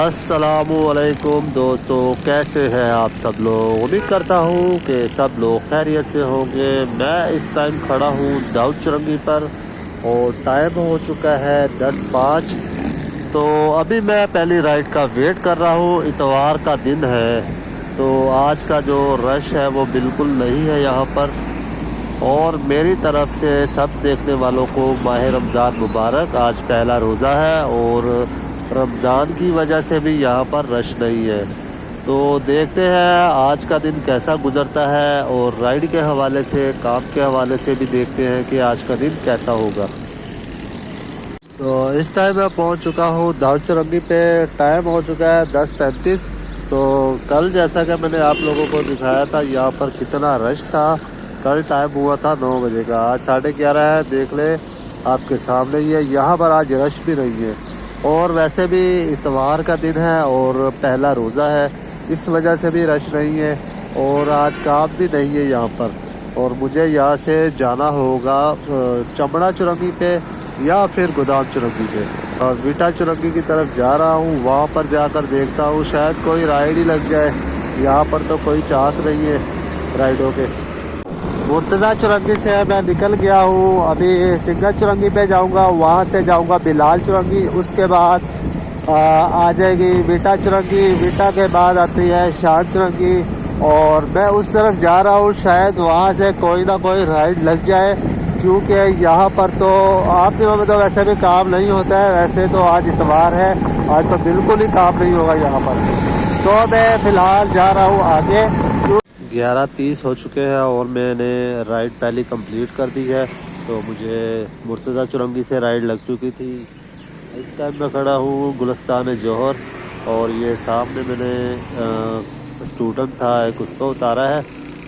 अस्सलामुअलैकुम दोस्तों, कैसे हैं आप सब लोग। उम्मीद करता हूँ कि सब लोग खैरियत से होंगे। मैं इस टाइम खड़ा हूँ दाऊद चुरंगी पर और टाइम हो चुका है 10:05। तो अभी मैं पहली राइड का वेट कर रहा हूँ। इतवार का दिन है तो आज का जो रश है वो बिल्कुल नहीं है यहाँ पर। और मेरी तरफ से सब देखने वालों को माह रमज़ान मुबारक। आज पहला रोज़ा है और रमज़ान की वजह से भी यहाँ पर रश नहीं है। तो देखते हैं आज का दिन कैसा गुज़रता है और राइड के हवाले से, काम के हवाले से भी देखते हैं कि आज का दिन कैसा होगा। तो इस टाइम मैं पहुँच चुका हूँ दाऊद चुरंगी पे। टाइम हो चुका है 10:35। तो कल जैसा कि मैंने आप लोगों को दिखाया था यहाँ पर कितना रश था। कल टाइम हुआ था 9 बजे का, आज 11:30 है। देख ले आपके सामने ही है, यहाँ पर आज रश भी नहीं है। और वैसे भी इतवार का दिन है और पहला रोज़ा है, इस वजह से भी रश नहीं है। और आज काम भी नहीं है यहाँ पर। और मुझे यहाँ से जाना होगा चमड़ा चुरंगी पे या फिर गोदाम चुरंगी पे। और बीटा चुरंगी की तरफ जा रहा हूँ, वहाँ पर जाकर देखता हूँ शायद कोई राइड ही लग जाए। यहाँ पर तो कोई चांस नहीं है राइडों के। मुर्तज़ा चुरंगी से मैं निकल गया हूँ, अभी सिंगल चुरंगी पे जाऊँगा, वहाँ से जाऊँगा बिलाल चुरंगी। उसके बाद आ जाएगी बीटा चुरंगी, बीटा के बाद आती है शान चुरंगी। और मैं उस तरफ जा रहा हूँ, शायद वहाँ से कोई ना कोई राइड लग जाए, क्योंकि यहाँ पर तो आम दिनों में तो वैसे भी काम नहीं होता है। वैसे तो आज इतवार है, आज तो बिल्कुल ही काम नहीं होगा यहाँ पर। तो मैं फ़िलहाल जा रहा हूँ आगे। 11:30 हो चुके हैं और मैंने राइड पहली कंप्लीट कर दी है। तो मुझे मुर्तज़ा चुरंगी से राइड लग चुकी थी। इस टाइम मैं खड़ा हूँ गुलिस्तान जौहर और ये सामने मैंने स्टूडेंट था एक, उसको उतारा है।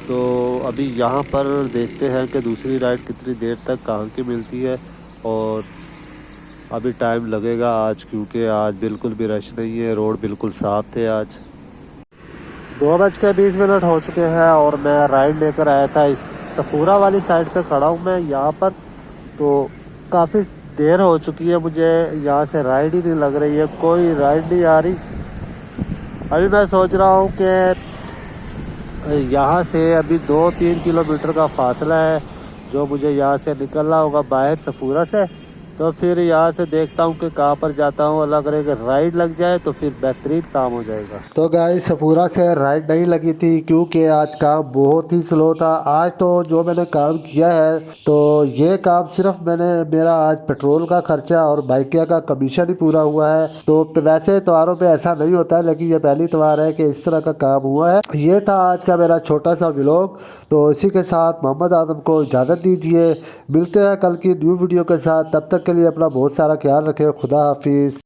तो अभी यहाँ पर देखते हैं कि दूसरी राइड कितनी देर तक कहाँ की मिलती है। और अभी टाइम लगेगा आज, क्योंकि आज बिल्कुल भी रश नहीं है, रोड बिल्कुल साफ़ थे आज। 2:20 हो चुके हैं और मैं राइड लेकर आया था। इस सफूरा वाली साइड पे खड़ा हूँ मैं यहाँ पर। तो काफ़ी देर हो चुकी है, मुझे यहाँ से राइड ही नहीं लग रही है, कोई राइड नहीं आ रही। अभी मैं सोच रहा हूँ कि यहाँ से अभी 2-3 किलोमीटर का फासला है जो मुझे यहाँ से निकलना होगा बाहर सफूरा से। तो फिर यहाँ से देखता हूँ कि कहाँ पर जाता हूँ। अल्लाह करे कि राइड लग जाए तो फिर बेहतरीन काम हो जाएगा। तो गाइस सफूरा से राइड नहीं लगी थी क्योंकि आज काम बहुत ही स्लो था। आज तो जो मैंने काम किया है तो ये काम सिर्फ मेरा आज पेट्रोल का खर्चा और बाइकिया का कमीशन ही पूरा हुआ है। तो वैसे त्योहारों पे ऐसा नहीं होता है, लेकिन ये पहली त्योहार है कि इस तरह का काम हुआ है। ये था आज का मेरा छोटा सा व्लॉग। तो इसी के साथ मोहम्मद आदम को इजाज़त दीजिए। मिलते हैं कल की न्यू वीडियो के साथ, तब तक के लिए अपना बहुत सारा ख्याल रखें। खुदा हाफिज़।